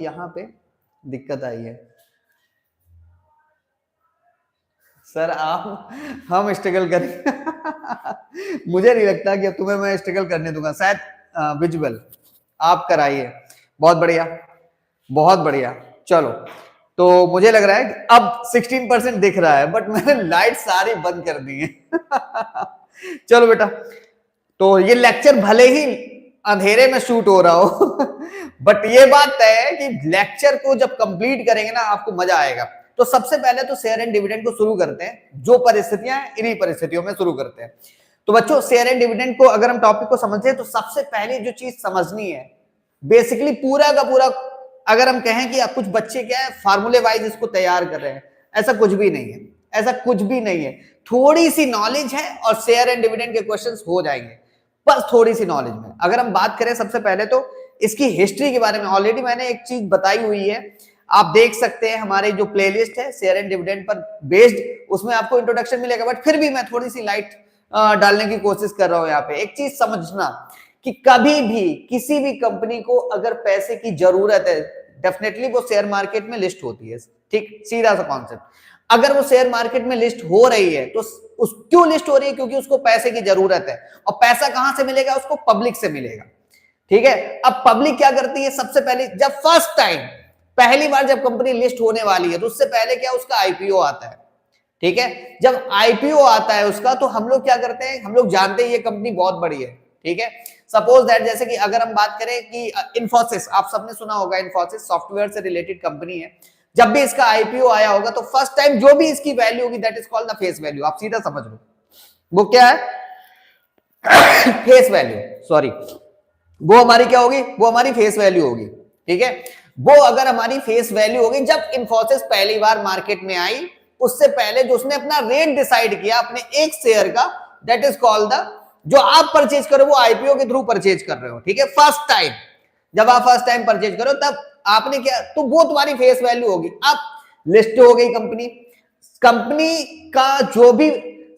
यहाँ पे दिक्कत आई है सर। आप हम स्ट्रगल करें मुझे नहीं लगता कि अब तुम्हें मैं स्ट्रगल करने दूंगा, शायद विजुअल आप कराइए। बहुत बढ़िया, बहुत बढ़िया। चलो, तो मुझे लग रहा है कि अब 16% दिख रहा है, बट मैंने लाइट सारी बंद कर दी है चलो बेटा, तो ये लेक्चर भले ही अंधेरे में शूट हो रहा हो बट ये बात तय है कि लेक्चर को जब कंप्लीट करेंगे ना आपको मजा आएगा। तो सबसे पहले तो शेयर एंड डिविडेंड को शुरू करते हैं, जो परिस्थितियां हैं इन्हीं परिस्थितियों में शुरू करते हैं। तो बच्चों, शेयर एंड डिविडेंड को अगर हम टॉपिक को समझते हैं तो सबसे पहले जो चीज समझनी है, बेसिकली पूरा का पूरा, अगर हम कहें कि कुछ बच्चे क्या है फार्मूले वाइज इसको तैयार कर रहे हैं, ऐसा कुछ भी नहीं है, ऐसा कुछ भी नहीं है। थोड़ी सी नॉलेज है और शेयर एंड डिविडेंड के क्वेश्चंस हो जाएंगे, बस थोड़ी सी नॉलेज में। अगर हम बात करें सबसे पहले तो इसकी हिस्ट्री के बारे में, ऑलरेडी मैंने एक चीज बताई हुई है, आप देख सकते हैं हमारे जो प्लेलिस्ट है share and dividend per based, उसमें आपको इंट्रोडक्शन मिलेगा। बट फिर भी मैं थोड़ी सी लाइट डालने की कोशिश कर रहा हूं। यहाँ पे एक चीज समझना कि कभी भी किसी भी कंपनी को अगर पैसे की जरूरत है, डेफिनेटली वो शेयर मार्केट में लिस्ट होती है। ठीक, सीधा सा कॉन्सेप्ट। अगर वो शेयर मार्केट में लिस्ट हो रही है तो उस क्यों लिस्ट हो रही है? क्योंकि उसको पैसे की जरूरत है। और पैसा कहां से मिलेगा? उसको पब्लिक से मिलेगा। ठीक है, अब पब्लिक क्या करती है? सबसे पहले जब फर्स्ट टाइम, पहली बार जब कंपनी लिस्ट होने वाली है तो उससे पहले क्या उसका आईपीओ आता है। ठीक है, जब आईपीओ आता है उसका तो हम लोग क्या करते हैं, हम लोग जानते हैं ये कंपनी बहुत बड़ी है। ठीक है, सपोज दैट जैसे कि अगर हम बात करें कि इन्फोसिस, आप सबने सुना होगा, इन्फोसिस सॉफ्टवेयर से रिलेटेड कंपनी है। जब भी इसका आईपीओ आया होगा तो फर्स्ट टाइम जो भी इसकी वैल्यू होगी that is called the face value. आप सीधा समझ लो वो क्या है फेस वैल्यू, सॉरी, वो हमारी क्या होगी? वो हमारी फेस वैल्यू होगी। ठीक है, वो अगर हमारी फेस वैल्यू होगी, जब इन्फोसिस पहली बार मार्केट में आई उससे पहले जो उसने अपना रेट डिसाइड किया अपने एक शेयर का, दैट इज कॉल्ड द, जो आप परचेज करो वो आईपीओ के थ्रू परचेज कर रहे हो। ठीक है, फर्स्ट टाइम, जब आप फर्स्ट टाइम परचेज करो तब आपने क्या, तो वो तुम्हारी फेस वैल्यू होगी। अब लिस्ट हो गई कंपनी, कंपनी का जो भी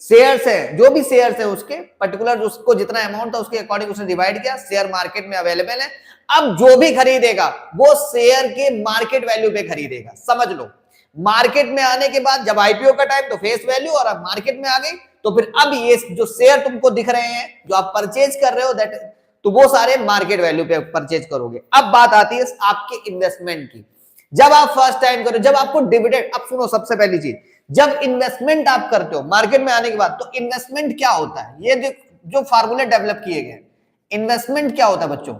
शेयर्स है, जो भी शेयर्स है उसके पर्टिकुलर, उसको जितना अमाउंट था उसके अकॉर्डिंग उसने डिवाइड किया, शेयर मार्केट में अवेलेबल है। अब जो भी खरीदेगा वो शेयर के मार्केट वैल्यू पे खरीदेगा। समझ लो, मार्केट में आने के बाद जब आईपीओ का टाइम तो फेस वैल्यू, और अब मार्केट में आ गई तो फिर अब ये जो शेयर तुमको दिख रहे हैं जो आप परचेज कर रहे हो दैट, तो वो सारे मार्केट वैल्यू पे परचेज करोगे। अब बात आती है आपके इन्वेस्टमेंट की। जब आप फर्स्ट टाइम करो, जब आपको डिविडेंड, अब सुनो सबसे पहली चीज, जब इन्वेस्टमेंट आप करते हो मार्केट में आने के बाद, तो इन्वेस्टमेंट क्या होता है? ये जो फार्मूले डेवलप किए गए, इन्वेस्टमेंट क्या होता है बच्चों?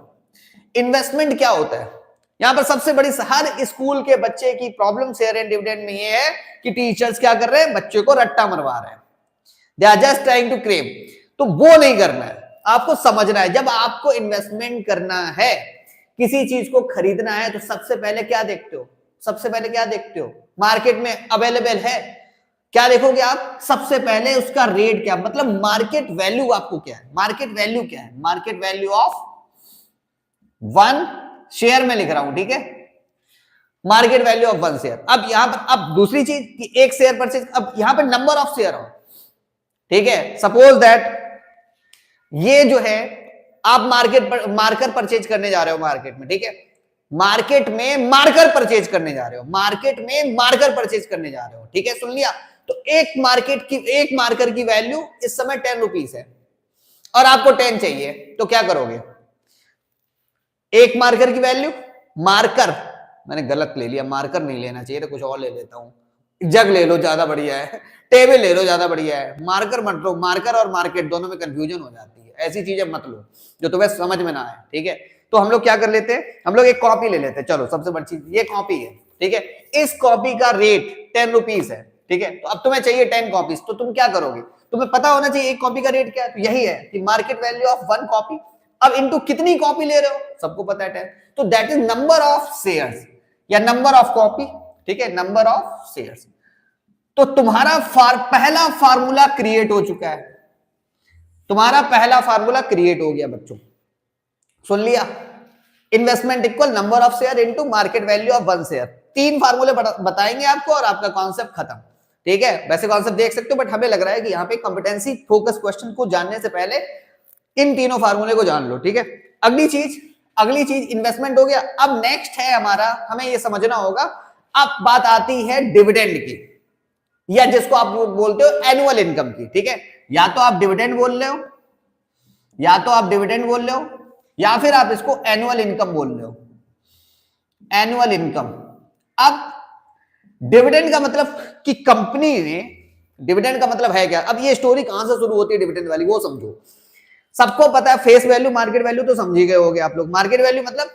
इन्वेस्टमेंट क्या होता है? यहां पर सबसे बड़ी, हर स्कूल के बच्चे की प्रॉब्लम शेयर एंड डिविडेंड में ये है कि टीचर्स क्या कर रहे हैं? बच्चे को रट्टा मरवा रहे हैं, they are just trying to cram. तो वो नहीं करना है, आपको समझना है। जब आपको इन्वेस्टमेंट करना है, किसी चीज को खरीदना है, तो सबसे पहले क्या देखते हो? सबसे पहले क्या देखते हो? मार्केट में अवेलेबल है, क्या देखोगे आप? सबसे पहले उसका रेट क्या, मतलब मार्केट वैल्यू आपको क्या है? मार्केट वैल्यू क्या है? Market value of one share में लिख रहा हूं। ठीक है, market value of one share. अब यहां पर, अब दूसरी चीज कि एक शेयर परचेज, अब यहां पर नंबर ऑफ शेयर हो। ठीक है, सपोज दैट ये जो है आप मार्केट पर मार्कर परचेज करने जा रहे हो मार्केट में। ठीक है, मार्केट में मार्कर परचेज करने जा रहे हो, मार्केट में मार्कर परचेज करने जा रहे हो। ठीक है, सुन लिया? तो एक मार्कर की वैल्यू इस समय 10 रुपीज है और आपको 10 चाहिए, तो क्या करोगे? एक मार्कर की वैल्यू, मार्कर, मैंने गलत ले लिया, मार्कर नहीं लेना चाहिए, तो कुछ और ले लेता हूं, जग ले लो ज्यादा बढ़िया है, टेबल ले लो ज्यादा बढ़िया है, मार्कर मत लो। मार्कर और मार्केट दोनों में कंफ्यूजन हो जाती है, ऐसी चीजें मत लो जो तुम्हें समझ में ना आए। ठीक है, तो हम लोग क्या कर लेते हैं, हम लोग एक कॉपी ले लेते हैं। चलो, सबसे बड़ी चीज ये कॉपी है। ठीक है, इस कॉपी का रेट 10 रुपीज है। ठीक है, तो अब तुम्हें चाहिए 10 कॉपीज, तो तुम क्या करोगे? तुम्हें पता होना चाहिए एक कॉपी का रेट क्या है, तो यही है कि market value of one copy. अब इनटू कितनी कॉपी ले रहे हो, सबको पता है 10, तो that is number of shares या नंबर ऑफ कॉपी। ठीक है, नंबर ऑफ शेयर्स। तो तुम्हारा पहला फार्मूला क्रिएट हो चुका है, तुम्हारा पहला फार्मूला क्रिएट हो गया बच्चों, सुन लिया? Investment equal number of share into market value of one share. 3 फार्मूले बताएंगे आपको और आपका कॉन्सेप्ट खत्म। ठीक है, वैसे कॉन्सेप्ट देख सकते हो, बट हमें लग रहा है कि यहाँ पे कॉम्पिटेंसी फोकस क्वेश्चन को जानने से पहले इन तीनों फार्मूले को जान लो। ठीक है, अगली चीज अगली चीज इन्वेस्टमेंट हो गया। अब नेक्स्ट है हमारा, हमें ये समझना होगा, अब बात आती है डिविडेंड की, या जिसको आप बोलते हो एनुअल इनकम की। ठीक है, या तो आप डिविडेंड बोल रहे हो, या तो आप डिविडेंड बोल रहे हो, या फिर आप इसको एनुअल इनकम बोल रहे हो, एनुअल इनकम। अब डिविडेंड का मतलब कि कंपनी ने, डिविडेंड का मतलब है क्या, अब ये स्टोरी कहां से शुरू होती है डिविडेंड वाली वो समझो। सबको पता है फेस वैल्यू मार्केट वैल्यू तो समझ ही गए होगे आप लोग। मार्केट वैल्यू मतलब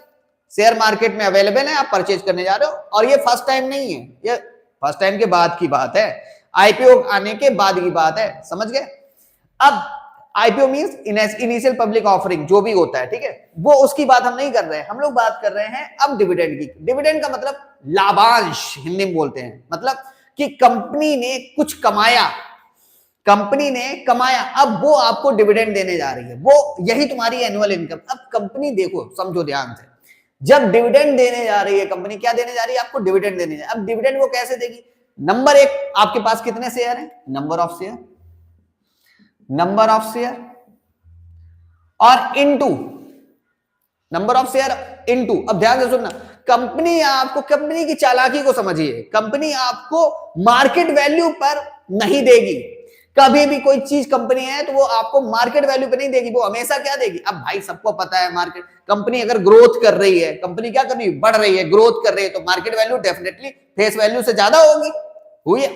शेयर मार्केट में अवेलेबल है, आप परचेज करने जा रहे हो, और ये फर्स्ट टाइम नहीं है, ये फर्स्ट टाइम के बाद की बात है, आईपीओ आने के बाद की बात है, समझ गए। अब IPO means initial public offering, जो भी होता है, ठीक है, वो उसकी बात हम नहीं कर रहे हैं, हम लोग बात कर रहे हैं अब डिविडेंड की। डिविडेंड का मतलब लाभांश हिंदी में बोलते हैं, मतलब कि कंपनी ने कुछ कमाया, कंपनी ने कमाया, अब वो आपको डिविडेंड देने जा रही है, वो यही तुम्हारी एनुअल इनकम। अब कंपनी देखो, समझो ध्यान से, जब डिविडेंड देने जा रही है कंपनी, क्या देने जा रही है आपको, डिविडेंड देने जा रही है। अब डिविडेंड वो कैसे देगी, नंबर एक, आपके पास कितने शेयर हैं, number of share, number of share, और into number of share into, अब ध्यान से सुनना, कंपनी आपको, कंपनी की चालाकी को समझिए, कंपनी आपको मार्केट वैल्यू पर नहीं देगी। कभी भी कोई चीज कंपनी है तो वो आपको मार्केट वैल्यू पे नहीं देगी, वो हमेशा क्या देगी, अब भाई सबको पता है मार्केट, कंपनी अगर ग्रोथ कर रही है, कंपनी क्या कर रही है, बढ़ रही है, ग्रोथ कर रही है, तो market value definitely face value से ज्यादा होगी।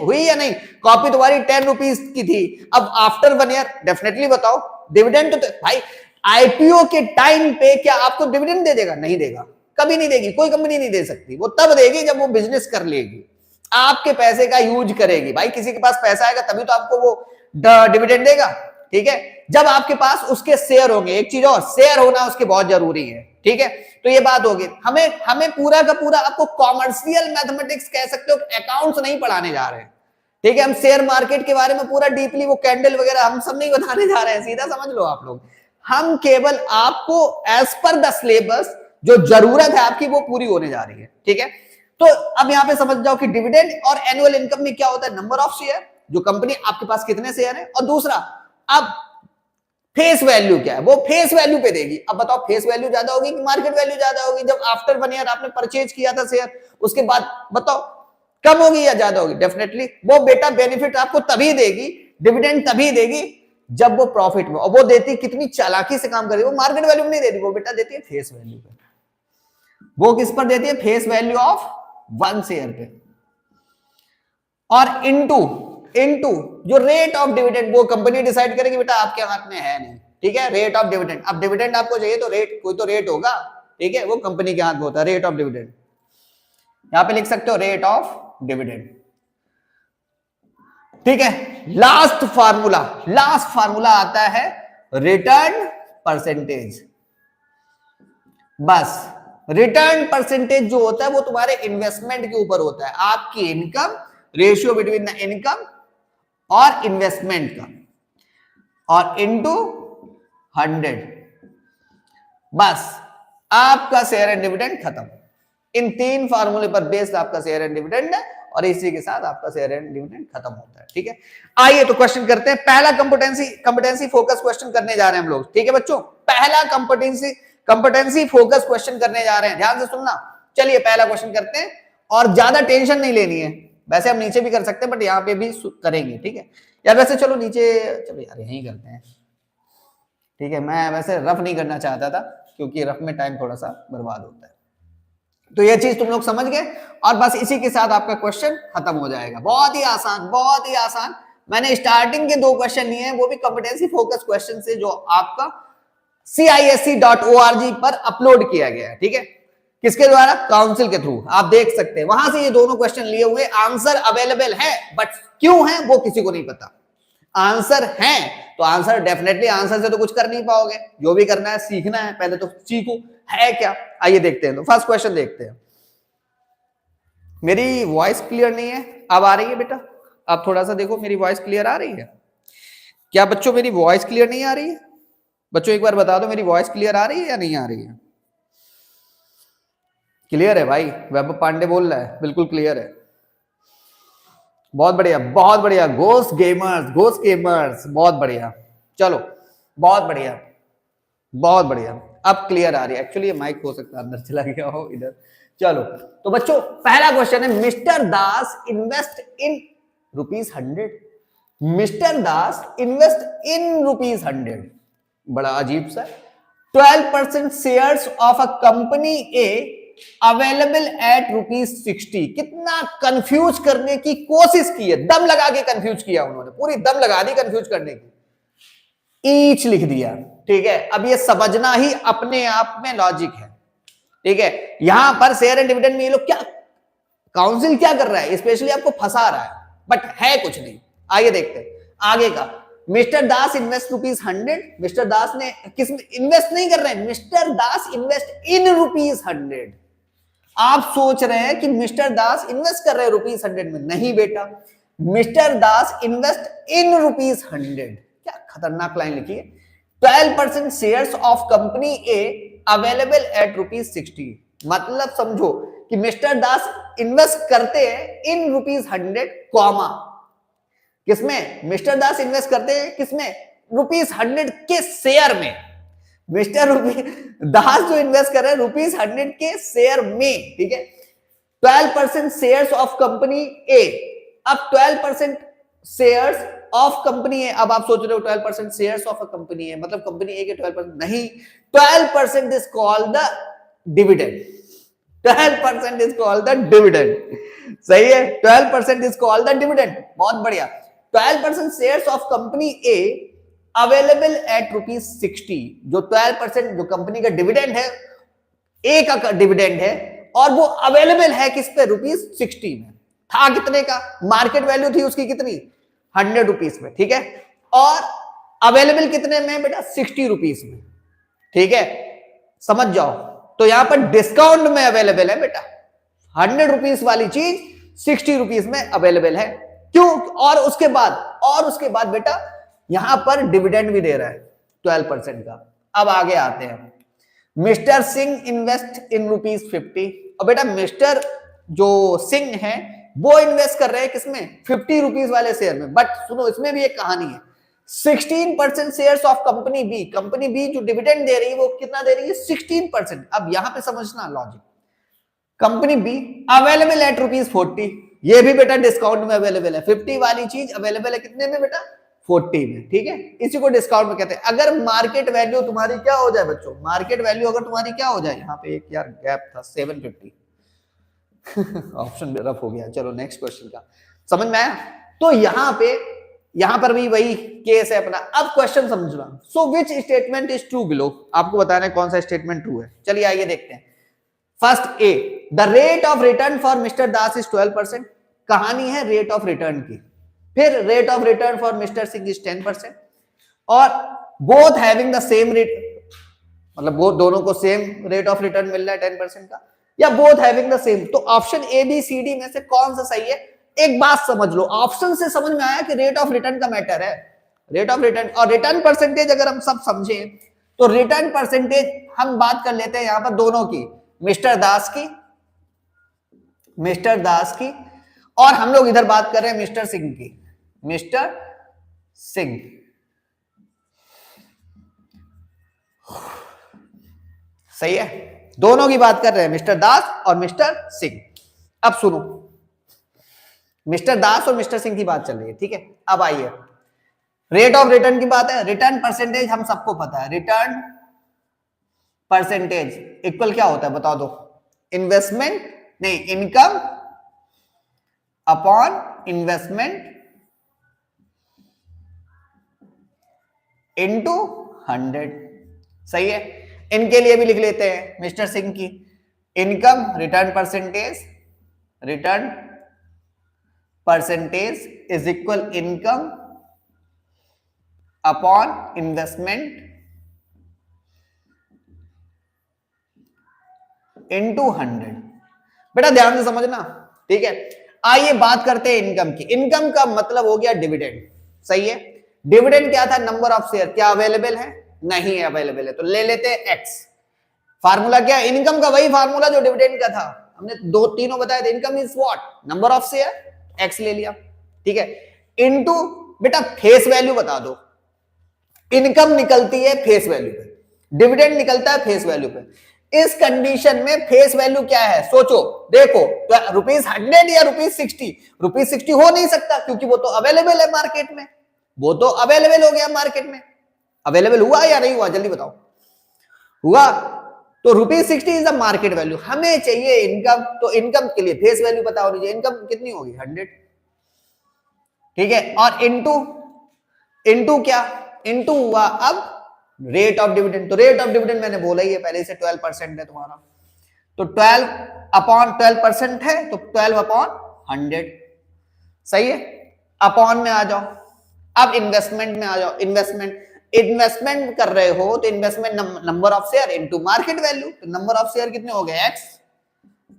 हुई या नहीं, कॉपी तुम्हारी 10 रुपीज की थी, अब आफ्टर 1 ईयर डेफिनेटली बताओ डिविडेंड तो भाई आईपीओ के टाइम पे क्या आपको डिविडेंड दे देगा, नहीं देगा, कभी नहीं देगी, कोई कंपनी नहीं दे सकती, वो तब देगी जब वो बिजनेस कर लेगी, आपके पैसे का यूज करेगी। भाई किसी के पास पैसा आएगा तभी तो आपको वो डिविडेंड देगा, ठीक है, जब आपके पास उसके शेयर होंगे। एक चीज और, शेयर होना उसके बहुत जरूरी है, ठीक है, तो ये बात होगी। हमें पूरा का पूरा आपको कॉमर्शियल मैथमेटिक्स कह सकते हो, अकाउंट्स नहीं पढ़ाने जा रहे हैं, ठीक है, हम शेयर मार्केट के बारे में पूरा डीपली वो कैंडल वगैरह हम सब नहीं बताने जा रहे हैं, सीधा समझ लो आप लोग। हम केवल आपको एज पर द सिलेबस जो जरूरत है आपकी वो पूरी होने जा रही है, ठीक है। तो अब यहां पे समझ जाओ कि डिविडेंड और एनुअल इनकम में क्या होता है, नंबर ऑफ शेयर, जो कंपनी आपके पास कितने शेयर है, और दूसरा अब फेस वैल्यू क्या है, वो फेस वैल्यू पे देगी। अब बताओ फेस वैल्यू ज्यादा होगी कि मार्केट वैल्यू ज्यादा होगी, जब आफ्टर 1 ईयर आपने परचेज किया था शेयर, उसके बाद बताओ कम होगी या ज्यादा होगी, डेफिनेटली वो बेटा बेनिफिट आपको तभी देगी, डिविडेंड तभी देगी जब वो प्रॉफिट में, और वो देती कितनी चालाकी से काम करेगी, वो मार्केट वैल्यू में नहीं देती, वो बेटा देती है फेस वैल्यू पे। वो किस पर देती है, फेस वैल्यू ऑफ 1 शेयर पे, और इनटू जो रेट ऑफ डिविडेंड वो कंपनी डिसाइड करेगी, बेटा आपके हाथ में है नहीं, ठीक है, रेट ऑफ डिविडेंड। अब डिविडेंड आपको चाहिए तो रेट, कोई तो रेट होगा, ठीक है, वो कंपनी के हाथ में होता है, रेट ऑफ डिविडेंड, यहां पे लिख सकते हो रेट ऑफ डिविडेंड, ठीक है। लास्ट फार्मूला आता है रिटर्न परसेंटेज। बस रिटर्न परसेंटेज जो होता है वो तुम्हारे इन्वेस्टमेंट के ऊपर होता है, आपकी income, ratio between the income और इन्वेस्टमेंट का, और इनटू 100, बस आपका शेयर एंड डिविडेंड खत्म। इन 3 फार्मूले पर बेस्ड आपका शेयर एंड डिविडेंड है, और इसी के साथ आपका शेयर एंड डिविडेंड खत्म होता है, ठीक है। आइए तो क्वेश्चन करते हैं, पहला कंपिटेंसी फोकस क्वेश्चन करने जा रहे हैं हम लोग, ठीक है बच्चों, पहला कंपिटेंसी फोकस क्वेश्चन करने जा रहे हैं, ध्यान से सुनना। चलिए पहला क्वेश्चन करते हैं, और ज्यादा टेंशन नहीं लेनी है, वैसे हम नीचे भी कर सकते हैं बट यहाँ पे भी करेंगे, ठीक है यार। वैसे चलो नीचे, चलो यार यहीं करते हैं, ठीक है, मैं वैसे रफ नहीं करना चाहता था क्योंकि रफ में टाइम थोड़ा सा बर्बाद होता है। तो ये चीज तुम लोग समझ गए, और बस इसी के साथ आपका क्वेश्चन खत्म हो जाएगा। बहुत ही आसान, बहुत ही आसान। मैंने स्टार्टिंग के 2 क्वेश्चन लिए हैं, वो भी कॉम्पिटेंसी फोकस क्वेश्चन से, जो आपका CISC.org पर अपलोड किया गया है, ठीक है, किसके द्वारा, काउंसिल के थ्रू, आप देख सकते हैं, वहां से ये दोनों क्वेश्चन लिए हुए, आंसर अवेलेबल है, बट क्यों है वो किसी को नहीं पता। आंसर है तो आंसर डेफिनेटली, आंसर से तो कुछ कर नहीं पाओगे, जो भी करना है सीखना है, पहले तो सीखो है क्या। आइए देखते हैं, तो फर्स्ट क्वेश्चन देखते हैं। मेरी वॉइस क्लियर नहीं है, अब आ रही है बेटा, अब थोड़ा सा देखो मेरी वॉइस क्लियर आ रही है क्या बच्चों, मेरी वॉइस क्लियर नहीं आ रही है बच्चों, एक बार बता दो मेरी वॉइस क्लियर आ रही है या नहीं आ रही है। क्लियर है भाई, वैभव पांडे बोल रहा है, बिल्कुल क्लियर है, बहुत बढ़िया, बहुत बढ़िया, घोस्ट गेमर्स, बहुत बढ़िया, चलो बहुत बढ़िया, बहुत बढ़िया। अब क्लियर आ रही है। एक्चुअली ये माइक हो सकता है अंदर चला गया हो इधर। चलो तो बच्चों पहला क्वेश्चन है, mister Das invest in ₹100। Mister Das invest in ₹100, बड़ा अजीब सा। 12% shares of a company A available at ₹60। कितना कंफ्यूज करने की कोशिश की है, दम लगा के कंफ्यूज किया उन्होंने, पूरी दम लगा दी कंफ्यूज करने की। ईच लिख दिया, ठीक है। अब ये समझना ही अपने आप में लॉजिक है, ठीक है। यहां पर शेयर एंड डिविडेंड में ये लोग क्या, काउंसिल क्या कर रहा है, स्पेशली आपको फंसा रहा है, बट है कुछ नहीं। आइए देखते हैं आगे का। मिस्टर दास इन्वेस्ट ₹100। मिस्टर दास ने किस में इन्वेस्ट नहीं कर रहे हैं, मिस्टर दास इन्वेस्ट इन ₹100। आप सोच रहे हैं कि मिस्टर दास इन्वेस्ट कर रहे हैं ₹100 में, नहीं बेटा, मिस्टर दास इन्वेस्ट इन ₹100। क्या खतरनाक लाइन लिखी है। 12% shares of company A available at ₹60। मतलब समझो कि मिस्टर दास इन्वेस्ट करते हैं इन ₹100, कॉमा किसमें, मिस्टर दास इन्वेस्ट करते हैं किसमें, ₹100 के शेयर में। मिस्टर दास जो इन्वेस्ट कर रहे हैं ₹100 के शेयर में, ठीक है। 12% शेयर्स ऑफ कंपनी ए। अब 12% शेयर्स ऑफ कंपनी ए, अब आप सोच रहे हो 12% शेयर्स ऑफ अ कंपनी ए मतलब कंपनी ए के 12%, नहीं, 12% is called the dividend. 12% is called the dividend, सही है। 12% इज कॉल्ड द डिविडेंड, बहुत बढ़िया। 12% shares of company A available at ₹60। जो 12% जो कंपनी का डिविडेंड है, ए का डिविडेंड है, और वो अवेलेबल है किस पे, ₹60 में। था कितने का, मार्केट वैल्यू थी उसकी कितनी, ₹100 में, ठीक है। और अवेलेबल कितने में बेटा, ₹60 में, ठीक है। समझ जाओ, तो यहां पर डिस्काउंट में अवेलेबल है बेटा। ₹100 वाली चीज ₹60 में अवेलेबल है, क्यों। और उसके बाद बेटा यहां पर डिविडेंड भी दे रहा है 12% का। अब आगे आते हैं, मिस्टर सिंह इन्वेस्ट इन ₹50। और बेटा मिस्टर जो सिंह है वो इन्वेस्ट कर रहे हैं किसमें, ₹50 वाले शेयर में। बट सुनो, इसमें भी एक कहानी है। 16% shares of company B, company B जो डिविडेंड दे रही है वो कितना दे रही है, 16%। अब यहां पे समझना logic, company be available at ₹40। ये भी बेटा डिस्काउंट में अवेलेबल है। 50 वाली चीज अवेलेबल है कितने में बेटा, 40 में, ठीक है। इसी को डिस्काउंट में कहते हैं। अगर मार्केट वैल्यू तुम्हारी क्या हो जाए बच्चों, मार्केट वैल्यू अगर तुम्हारी क्या हो जाए, यहाँ पे एक यार गैप था 750 ऑप्शन रफ हो गया। चलो नेक्स्ट क्वेश्चन का, समझ में आया। तो यहां पर भी वही केस है अपना। अब क्वेश्चन समझना, so which statement is true below, आपको बताना है कौन सा स्टेटमेंट ट्रू है। चलिए आइए देखते हैं। First A, the rate of return for mister Das is 12%। कहानी है रेट ऑफ रिटर्न की। फिर rate of return for mister Singh is 10%। और both having the same rate, मतलब वो दोनों को सेम रेट ऑफ रिटर्न मिल रहा है 10% का, या बोथ हैविंग द सेम। तो option A B C D में से कौन सा सही है। एक बात समझ लो, ऑप्शन से समझ में आया कि रेट ऑफ रिटर्न का मैटर है। रेट ऑफ रिटर्न और रिटर्न परसेंटेज अगर हम सब समझे तो रिटर्न परसेंटेज हम बात कर लेते हैं यहां पर दोनों की, मिस्टर दास की और हम लोग इधर बात कर रहे हैं मिस्टर सिंह की। मिस्टर सिंह, सही है, दोनों की बात कर रहे हैं, मिस्टर दास और मिस्टर सिंह। अब सुनो, मिस्टर दास और मिस्टर सिंह की बात चल रही है, ठीक है। अब आइए, रेट ऑफ रिटर्न की बात है। रिटर्न परसेंटेज हम सबको पता है, रिटर्न परसेंटेज इक्वल क्या होता है बता दो, इन्वेस्टमेंट नहीं, इनकम अपॉन इन्वेस्टमेंट इनटू 100, सही है। इनके लिए भी लिख लेते हैं, मिस्टर सिंह की income return percentage is equal income upon investment into 100। बेटा ध्यान से समझना, ठीक है। आइए बात करते हैं इनकम की। इनकम का मतलब हो गया डिविडेंड, सही है। डिविडेंड क्या था, नंबर ऑफ शेयर, क्या अवेलेबल है, नहीं है अवेलेबल है, तो ले लेते हैं एक्स। फार्मूला क्या, इनकम का वही फार्मूला जो डिविडेंड का था, हमने तीनों बताए थे। Income is what, number of share, x ले लिया, ठीक है, इनटू बेटा फेस वैल्यू बता दो। इनकम निकलती है फेस वैल्यू पे, डिविडेंड निकलता है फेस वैल्यू पे। इस कंडीशन में फेस वैल्यू क्या है सोचो, देखो ₹100 या ₹60। ₹60 हो नहीं सकता क्योंकि वो तो अवेलेबल है मार्केट में, वो तो अवेलेबल हो गया मार्केट में। अवेलेबल हुआ या नहीं हुआ जल्दी बताओ, हुआ। तो ₹60 इज द मार्केट वैल्यू। हमें चाहिए इनकम, तो इनकम के लिए फेस वैल्यू पता होनी चाहिए। इनकम कितनी होगी 100, ठीक है। और इनटू क्या, इनटू हुआ अब रेट ऑफ डिविडेंड। तो रेट ऑफ डिविडेंड मैंने बोला ही है पहले से 12% है तुम्हारा, तो 12/12% है, तो 12/100 सही है। अपॉन में आ जाओ, अब इन्वेस्टमेंट में आ जाओ। इन्वेस्टमेंट कर रहे हो तो investment number of share into market value. तो नंबर ऑफ शेयर कितने हो गए x,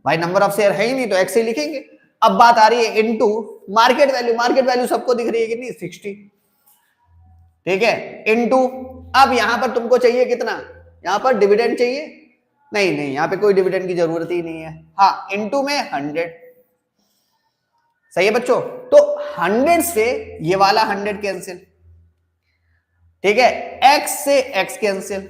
भाई नंबर ऑफ शेयर है ही नहीं तो x ही लिखेंगे। अब बात आ रही है into market value. Market value सबको दिख रही है कितनी, 60, ठीक है। इनटू अब यहां पर तुमको चाहिए कितना, यहां पर डिविडेंड चाहिए, नहीं नहीं यहां पे कोई डिविडेंड की जरूरत ही नहीं है, हाँ इनटू में 100 सही है बच्चों। तो 100 से ये वाला 100 कैंसिल, ठीक है, x से x कैंसिल,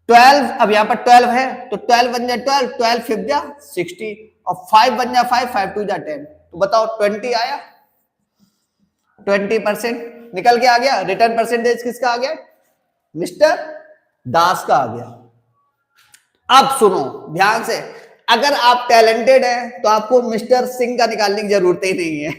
12 अब यहां पर 12 है तो 12 बन जाए 12, 12 5 जा 60 और 5 बन जाए 5, 5 2 जा 10। तो बताओ 20 आया, 20% निकल के आ गया। रिटर्न परसेंटेज किसका आ गया, मिस्टर दास का आ गया। अब सुनो ध्यान से, अगर आप टैलेंटेड हैं तो आपको मिस्टर सिंह का निकालने की जरूरत ही नहीं है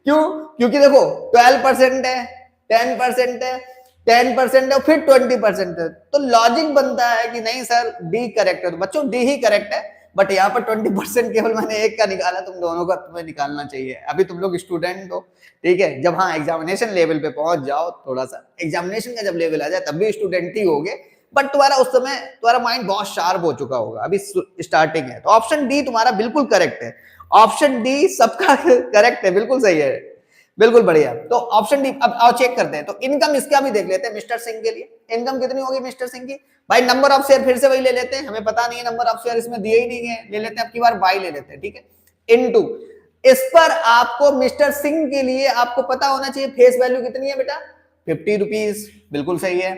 क्यों, क्योंकि देखो 12% है, 10% है, 10% है, फिर 20% है, तो लॉजिक बनता है कि नहीं सर डी करेक्ट है। तो बच्चों डी ही करेक्ट है, बट यहाँ पर 20% केवल मैंने एक का निकाला, तुम दोनों का तुम्हें निकालना चाहिए। अभी तुम लोग स्टूडेंट हो, ठीक है, जब हाँ एग्जामिनेशन लेवल पे पहुंच जाओ, थोड़ा सा एग्जामिनेशन का जब लेवल आ जाए तब भी स्टूडेंट ही होगे, बट तुम्हारा उस समय तुम्हारा माइंड बहुत शार्प हो चुका होगा, अभी स्टार्टिंग है। तो ऑप्शन डी तुम्हारा बिल्कुल करेक्ट है, ऑप्शन डी सबका करेक्ट है, बिल्कुल सही है, बिल्कुल बढ़िया। तो ऑप्शन डी। अब आओ चेक करते हैं, तो इनकम इसका भी देख लेते हैं मिस्टर सिंह के लिए। इनकम कितनी होगी मिस्टर सिंह की, भाई नंबर ऑफ शेयर फिर से वही ले लेते हैं, हमें पता नहीं है नंबर ऑफ शेयर इसमें दिए ही नहीं है, ले लेते हैं अब की बार बाई ले लेते हैं, ठीक है। इनटू इस पर आपको मिस्टर सिंह के लिए आपको पता होना चाहिए फेस वैल्यू कितनी है बेटा, ₹50, बिल्कुल सही है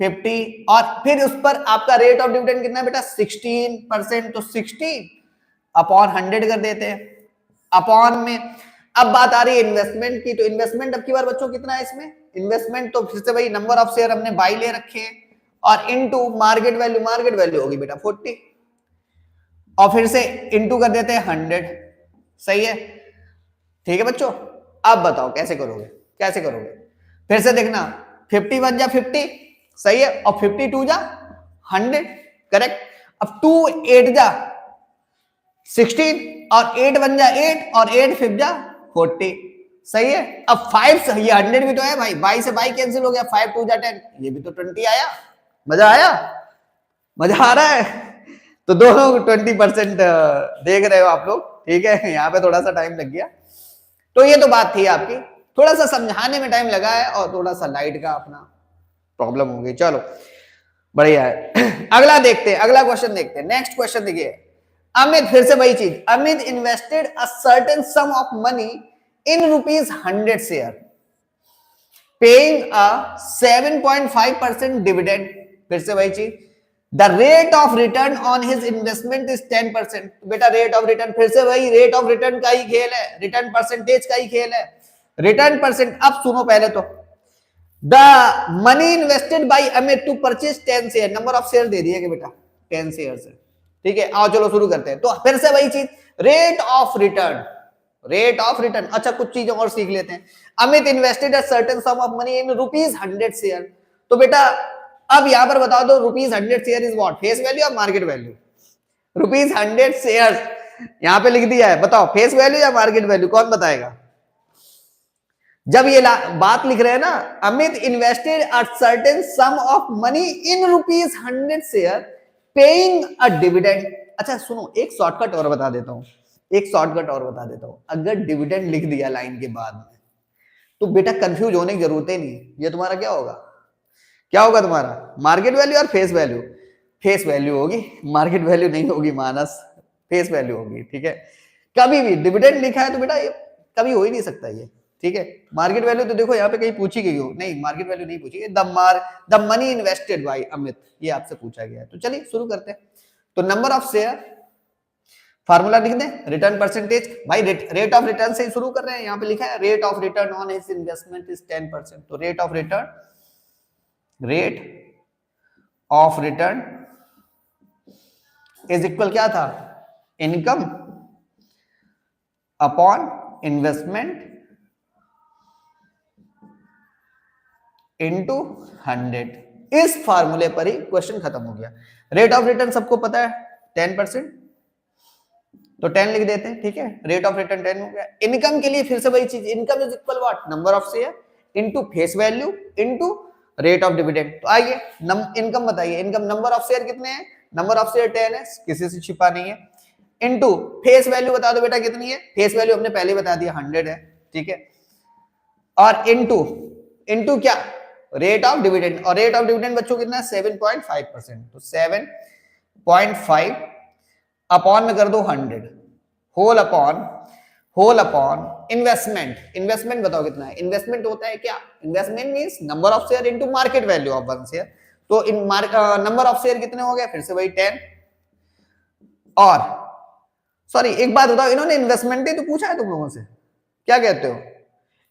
50, और फिर उस पर आपका रेट ऑफ डिविडेंड कितना है बेटा 16%, तो 60/100 कर देते हैं। अपॉन में अब बात आ रही है इन्वेस्टमेंट की, तो इन्वेस्टमेंट अब की बार बच्चों कितना है इसमें, इन्वेस्टमेंट तो फिर से भाई नंबर ऑफ शेयर हमने बाई ले रखे हैं, और इनटू मार्केट वैल्यू होगी बेटा 40, और फिर से इनटू कर देते हैं 100, सही है, ठीक है बच्चों। अब बताओ कैसे करोगे, कैसे करोगे, फिर से देखना 50 बन जा 50, सही है, और 52 जा 100, करेक्ट। अब 2 8 जा 16, और 8 बन जा 8, और 8 5 जा 40, सही है। अब 5 ये 100 भी तो है भाई, 22 से 22 कैंसिल हो गया, 5 2 जा 10, ये भी तो 20 आया। मजा आया, मजा आ रहा है। तो दोनों 20% देख रहे हो आप लोग, ठीक है, यहाँ पे थोड़ा सा टाइम लग गया। तो ये तो बात थी आपकी, थोड़ा सा समझाने में टाइम लगा है, और थोड़ा सा लाइट का अपना प्रॉब्लम हो गई, चलो बढ़िया है। अगला देखते हैं, अगला क्वेश्चन देखते हैं। नेक्स्ट क्वेश्चन देखिए, अमित, फिर से वही चीज, Amit invested a certain some of money in ₹100 share, paying a 7.5% dividend, फिर से वही चीज, the rate of return on his investment is 10%। बेटा रेट ऑफ रिटर्न, फिर से वही रेट ऑफ रिटर्न का ही खेल है, रिटर्न परसेंटेज का ही खेल है, रिटर्न परसेंट। अब सुनो पहले तो, the money invested by Amit to purchase 10 share, number of share दे दिए कि बेटा 10 शेयर है, ठीक है। आओ चलो शुरू करते हैं। तो फिर से वही चीज, rate of return, rate of return. अच्छा कुछ चीजें और सीख लेते हैं। Amit invested a certain some of money in ₹100 share, तो बेटा अब यहां पर बता दो ₹100 share is what, face value या मार्केट वैल्यू, ₹100 शेयर यहां पे लिख दिया है, बताओ फेस वैल्यू या मार्केट वैल्यू, कौन बताएगा। जब ये बात लिख रहे हैं ना, Amit invested a certain some of money in ₹100 share paying a dividend. अच्छा सुनो, एक शॉर्टकट और बता देता हूं, एक शॉर्टकट और बता देता हूं, अगर डिविडेंड लिख दिया लाइन के बाद में तो बेटा कंफ्यूज होने की जरूरत ही नहीं, ये तुम्हारा क्या होगा, क्या होगा तुम्हारा, मार्केट वैल्यू और फेस वैल्यू, फेस वैल्यू होगी, मार्केट वैल्यू नहीं होगी मानस, फेस वैल्यू होगी, ठीक है। कभी भी डिविडेंड लिखा है तो बेटा ये कभी हो ही नहीं सकता, ये ठीक है। मार्केट वैल्यू तो देखो यहाँ पे कहीं पूछी गई हो, नहीं मार्केट वैल्यू नहीं पूछी, the money invested by Amit, ये आपसे पूछा गया है। तो चलिए शुरू करते हैं। तो नंबर ऑफ शेयर, फार्मूला लिख दें, रिटर्न परसेंटेज, भाई रेट ऑफ रिटर्न से ही शुरू कर रहे हैं। यहाँ पे लिखा है rate of return on his investment is 10%। तो rate of return is equal क्या था, इनकम अपॉन इन्वेस्टमेंट इनटू 100। इस फार्मूले पर ही क्वेश्चन खत्म हो गया। रेट ऑफ रिटर्न सबको पता है 10%, तो 10 लिख देते हैं, ठीक है। रेट ऑफ रिटर्न 10 हो गया। इनकम के लिए फिर से वही चीज, income is equal what, number of share into face value into rate of dividend. तो आइए इनकम बताइए, इनकम नंबर ऑफ शेयर कितने हैं, नंबर ऑफ शेयर 10 है, किसी से छिपा नहीं है, इनटू फेस वैल्यू बता दो बेटा कितनी है, फेस वैल्यू हमने पहले बता दिया 100 है, ठीक है। और इनटू क्या, रेट ऑफ डिविडेंड, और रेट ऑफ डिविडेंड बच्चों कितना है 7.5%। तो 7.5 अपॉन में कर दो 100, होल अपॉन इन्वेस्टमेंट बताओ कितना है। इन्वेस्टमेंट होता है क्या, investment means number of share into market value of one share. तो नंबर ऑफ शेयर कितने हो गए, फिर से वही 10। और सॉरी एक बात बताओ, इन्होंने इन्वेस्टमेंट ही तो पूछा है तुम लोगों से, क्या कहते हो,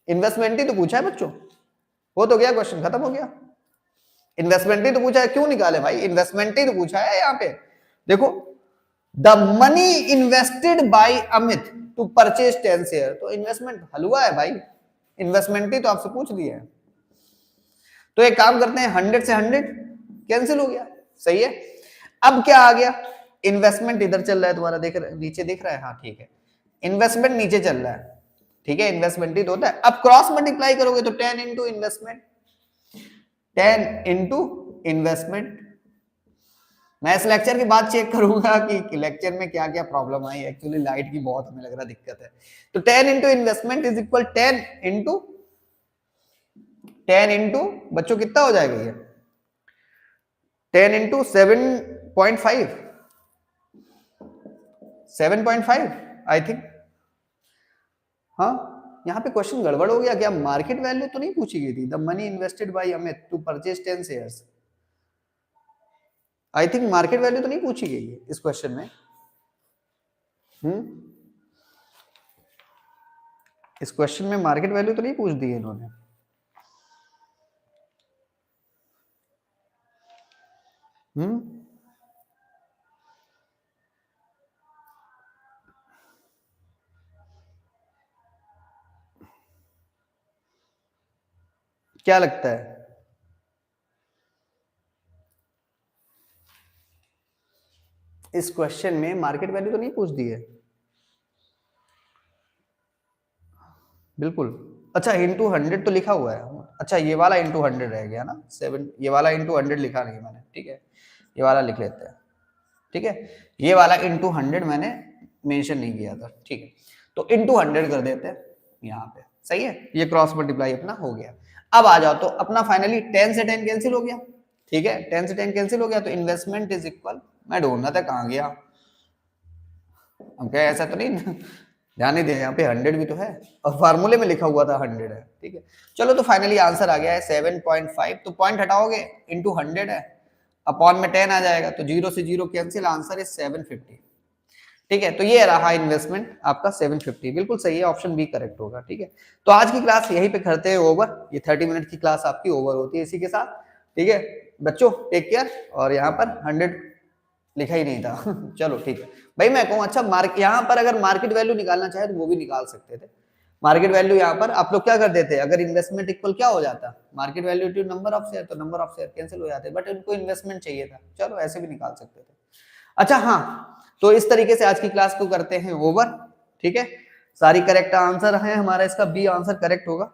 इन्वेस्टमेंट ही तो पूछा है बच्चों, वो तो गया क्वेश्चन, खत्म हो गया। इन्वेस्टमेंट ही तो पूछा है, क्यों निकाले भाई, इन्वेस्टमेंट ही तो पूछा है। यहाँ पे देखो, the money invested by Amit to purchase 10 share, तो इन्वेस्टमेंट हलवा है भाई, इन्वेस्टमेंट ही तो आपसे पूछ लिया है। तो एक काम करते हैं, 100 से 100 कैंसिल हो गया, सही है। अब क्या आ गया, इन्वेस्टमेंट इधर चल रहा है तुम्हारा, देख नीचे दिख रहा है, हाँ ठीक है, इन्वेस्टमेंट नीचे चल रहा है, ठीक है, इन्वेस्टमेंट ही तो होता है। अब क्रॉस मल्टीप्लाई करोगे तो 10 इंटू इन्वेस्टमेंट। मैं इस लेक्चर के बाद चेक करूंगा कि लेक्चर में क्या क्या प्रॉब्लम आई, एक्चुअली लाइट की बहुत हमें लग रहा दिक्कत है। तो 10 into investment is equal 10 into बच्चों कितना हो जाएगा ये, 10 इंटू 7.5 आई थिंक। हाँ यहाँ पे क्वेश्चन गड़बड़ हो गया क्या, मार्केट वैल्यू तो नहीं पूछी गई थी, the money invested by Amit to purchase 10 shares, I think market value तो नहीं पूछी गई है इस क्वेश्चन में। इस क्वेश्चन में मार्केट वैल्यू तो नहीं पूछ दी है इन्होंने। क्या लगता है, इस क्वेश्चन में मार्केट वैल्यू तो नहीं पूछ दी है, बिल्कुल। अच्छा इंटू 100 तो लिखा हुआ है, अच्छा ये वाला इंटू 100 रह गया ना, 7, ये वाला इंटू 100 लिखा नहीं मैंने, ठीक है, ये वाला लिख लेते हैं, ठीक है, ये वाला इंटू 100 मैंने मेंशन नहीं किया था, ठीक है। तो इंटू 100 कर देते हैं यहाँ पे, सही है, ये क्रॉस मल्टीप्लाई अपना हो गया। अब आ जाओ, तो अपना फाइनली 10 से 10 कैंसिल हो गया, ठीक है, 10 से 10 कैंसिल हो गया। तो इन्वेस्टमेंट इज इक्वल, मैं ढूंढना था कहाँ गया, क्या ऐसा तो नहीं ध्यान ही दे, यहाँ पे 100 भी तो है और फार्मूले में लिखा हुआ था 100 है, ठीक है। चलो तो फाइनली आंसर आ गया है 7.5, तो पॉइंट हटाओगे इंटू 100 है, अपॉन में 10 आ जाएगा, तो 0 से 0 कैंसिल, आंसर इज 750, ठीक है। तो ये रहा इन्वेस्टमेंट आपका 750, बिल्कुल सही है, ऑप्शन बी करेक्ट होगा, ठीक है। तो आज की क्लास यहीं पे करते हैं ओवर, ये 30 मिनट की क्लास आपकी ओवर होती है इसी के साथ, ठीक है बच्चों, टेक केयर। और यहाँ पर 100 लिखा ही नहीं था चलो ठीक है भाई, मैं कहूँ अच्छा यहाँ पर अगर मार्केट वैल्यू निकालना चाहे तो वो भी निकाल सकते थे। मार्केट वैल्यू यहाँ पर आप लोग क्या कर देते, अगर इन्वेस्टमेंट इक्वल क्या हो जाता, market value to number of share, तो नंबर ऑफ शेयर कैंसिल हो जाते, बट उनको इन्वेस्टमेंट चाहिए था, चलो ऐसे भी निकाल सकते थे। अच्छा हाँ, तो इस तरीके से आज की क्लास को करते हैं ओवर, ठीक है। सारी करेक्ट आंसर है हमारा, इसका बी आंसर करेक्ट होगा,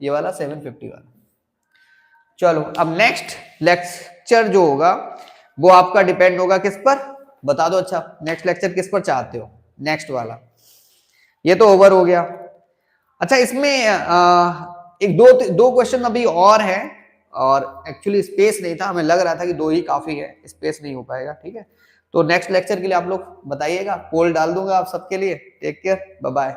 ये वाला 750 वाला। चलो अब नेक्स्ट लेक्चर जो होगा वो आपका डिपेंड होगा किस पर, बता दो। अच्छा नेक्स्ट लेक्चर किस पर चाहते हो, नेक्स्ट वाला, ये तो ओवर हो गया। अच्छा इसमें एक दो क्वेश्चन अभी और है, और एक्चुअली स्पेस नहीं था, हमें लग रहा था कि 2 ही काफी है, स्पेस नहीं हो पाएगा, ठीक है। तो नेक्स्ट लेक्चर के लिए आप लोग बताइएगा, पोल डाल दूंगा आप सबके लिए। Take care, bye bye.